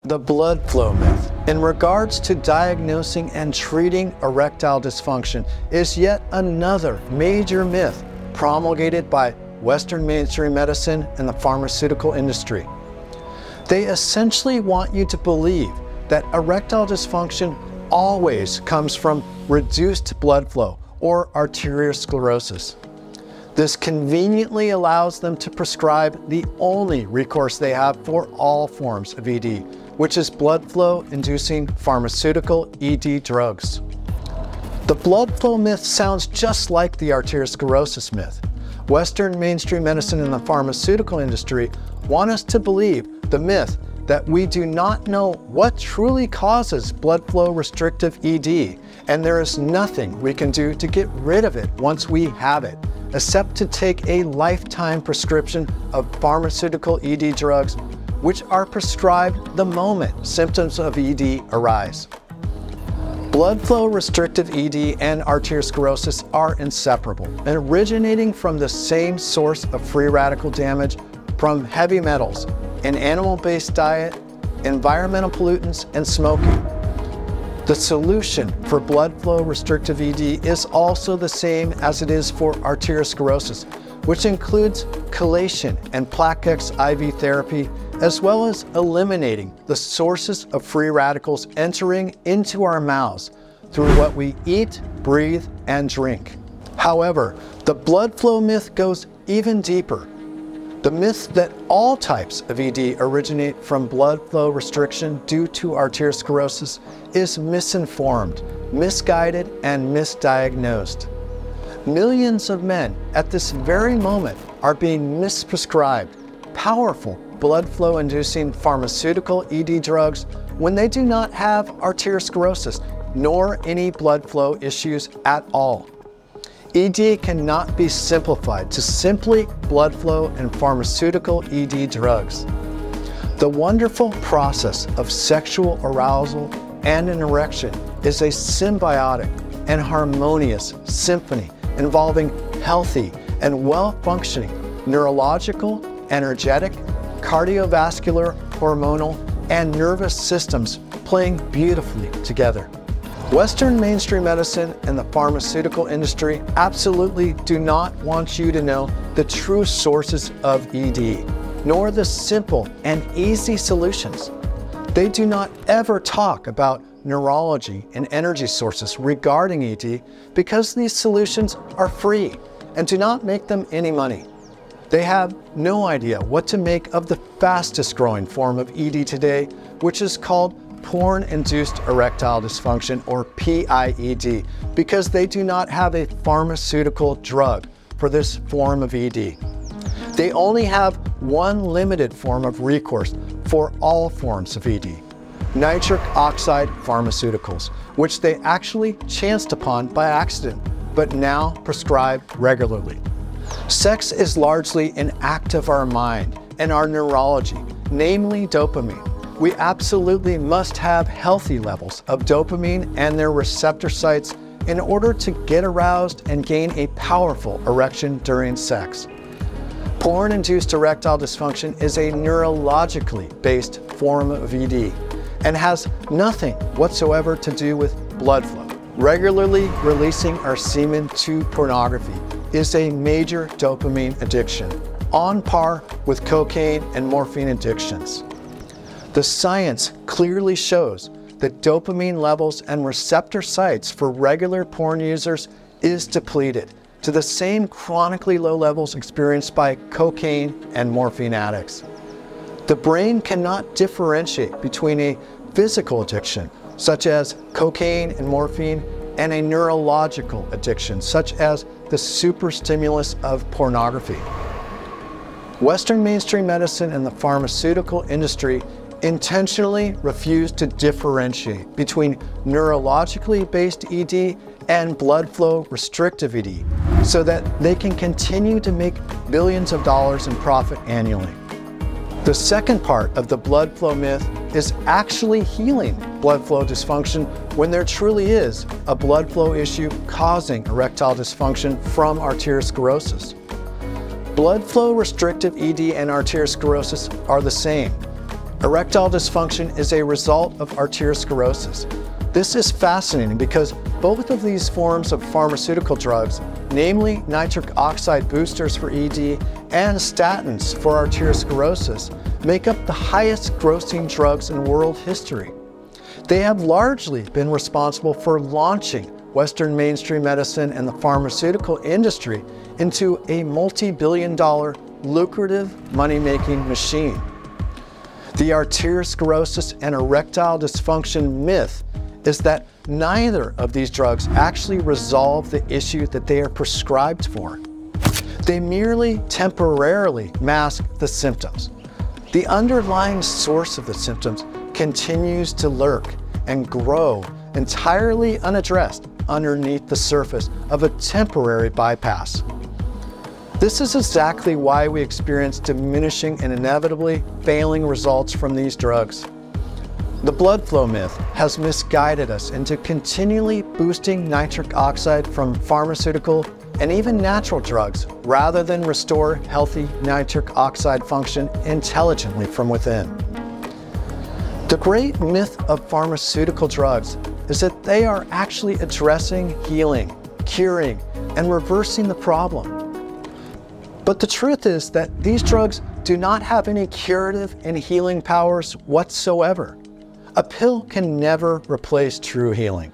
The blood flow myth in regards to diagnosing and treating erectile dysfunction is yet another major myth promulgated by Western mainstream medicine and the pharmaceutical industry. They essentially want you to believe that erectile dysfunction always comes from reduced blood flow or arteriosclerosis. This conveniently allows them to prescribe the only recourse they have for all forms of ED, which is blood flow inducing pharmaceutical ED drugs. The blood flow myth sounds just like the arteriosclerosis myth. Western mainstream medicine and the pharmaceutical industry want us to believe the myth that we do not know what truly causes blood flow restrictive ED, and there is nothing we can do to get rid of it once we have it, except to take a lifetime prescription of pharmaceutical ED drugs, which are prescribed the moment symptoms of ED arise. Blood flow restrictive ED and arteriosclerosis are inseparable and originating from the same source of free radical damage from heavy metals, an animal-based diet, environmental pollutants, and smoking. The solution for blood flow restrictive ED is also the same as it is for arteriosclerosis, which includes chelation and Plaquex IV therapy, as well as eliminating the sources of free radicals entering into our mouths through what we eat, breathe, and drink. However, the blood flow myth goes even deeper. The myth that all types of ED originate from blood flow restriction due to arteriosclerosis is misinformed, misguided, and misdiagnosed. Millions of men at this very moment are being misprescribed powerful blood flow inducing pharmaceutical ED drugs when they do not have arteriosclerosis nor any blood flow issues at all. ED cannot be simplified to simply blood flow and pharmaceutical ED drugs. The wonderful process of sexual arousal and an erection is a symbiotic and harmonious symphony involving healthy and well-functioning neurological, energetic, cardiovascular, hormonal, and nervous systems playing beautifully together. Western mainstream medicine and the pharmaceutical industry absolutely do not want you to know the true sources of ED, nor the simple and easy solutions. They do not ever talk about neurology and energy sources regarding ED because these solutions are free and do not make them any money. They have no idea what to make of the fastest growing form of ED today, which is called porn-induced erectile dysfunction, or PIED, because they do not have a pharmaceutical drug for this form of ED. They only have one limited form of recourse for all forms of ED, nitric oxide pharmaceuticals, which they actually chanced upon by accident, but now prescribe regularly. Sex is largely an act of our mind and our neurology, namely dopamine. We absolutely must have healthy levels of dopamine and their receptor sites in order to get aroused and gain a powerful erection during sex. Porn-induced erectile dysfunction is a neurologically based form of ED and has nothing whatsoever to do with blood flow. Regularly releasing our semen to pornography is a major dopamine addiction, on par with cocaine and morphine addictions. The science clearly shows that dopamine levels and receptor sites for regular porn users is depleted to the same chronically low levels experienced by cocaine and morphine addicts. The brain cannot differentiate between a physical addiction, such as cocaine and morphine, and a neurological addiction, such as the superstimulus of pornography. Western mainstream medicine and the pharmaceutical industry intentionally refuse to differentiate between neurologically based ED and blood flow restrictive ED so that they can continue to make billions of dollars in profit annually. The second part of the blood flow myth is actually healing blood flow dysfunction when there truly is a blood flow issue causing erectile dysfunction from arteriosclerosis. Blood flow restrictive ED and arteriosclerosis are the same. Erectile dysfunction is a result of arteriosclerosis. This is fascinating because both of these forms of pharmaceutical drugs, namely nitric oxide boosters for ED and statins for arteriosclerosis, make up the highest grossing drugs in world history. They have largely been responsible for launching Western mainstream medicine and the pharmaceutical industry into a multi-billion-dollar lucrative money-making machine. The arteriosclerosis and erectile dysfunction myth is that neither of these drugs actually resolve the issue that they are prescribed for. They merely temporarily mask the symptoms. The underlying source of the symptoms continues to lurk and grow entirely unaddressed underneath the surface of a temporary bypass. This is exactly why we experience diminishing and inevitably failing results from these drugs. The blood flow myth has misguided us into continually boosting nitric oxide from pharmaceutical and even natural drugs rather than restore healthy nitric oxide function intelligently from within. The great myth of pharmaceutical drugs is that they are actually addressing, healing, curing, and reversing the problem. But the truth is that these drugs do not have any curative and healing powers whatsoever. A pill can never replace true healing.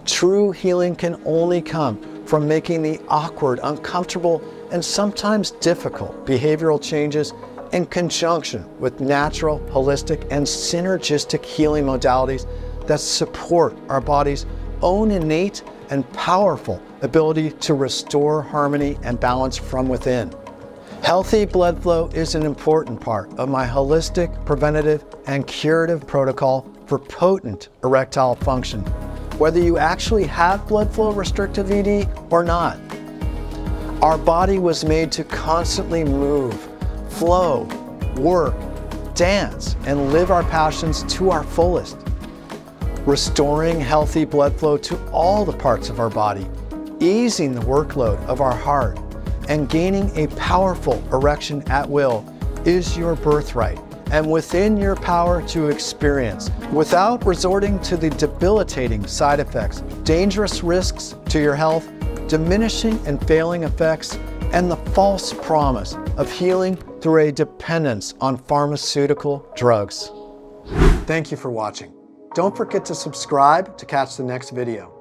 True healing can only come from making the awkward, uncomfortable, and sometimes difficult behavioral changes in conjunction with natural, holistic, and synergistic healing modalities that support our body's own innate and powerful ability to restore harmony and balance from within. Healthy blood flow is an important part of my holistic, preventative, and curative protocol for potent erectile function, whether you actually have blood flow restrictive ED or not. Our body was made to constantly move, flow, work, dance, and live our passions to our fullest. Restoring healthy blood flow to all the parts of our body, easing the workload of our heart, and gaining a powerful erection at will is your birthright and within your power to experience without resorting to the debilitating side effects, dangerous risks to your health, diminishing and failing effects, and the false promise of healing through a dependence on pharmaceutical drugs. Thank you for watching. Don't forget to subscribe to catch the next video.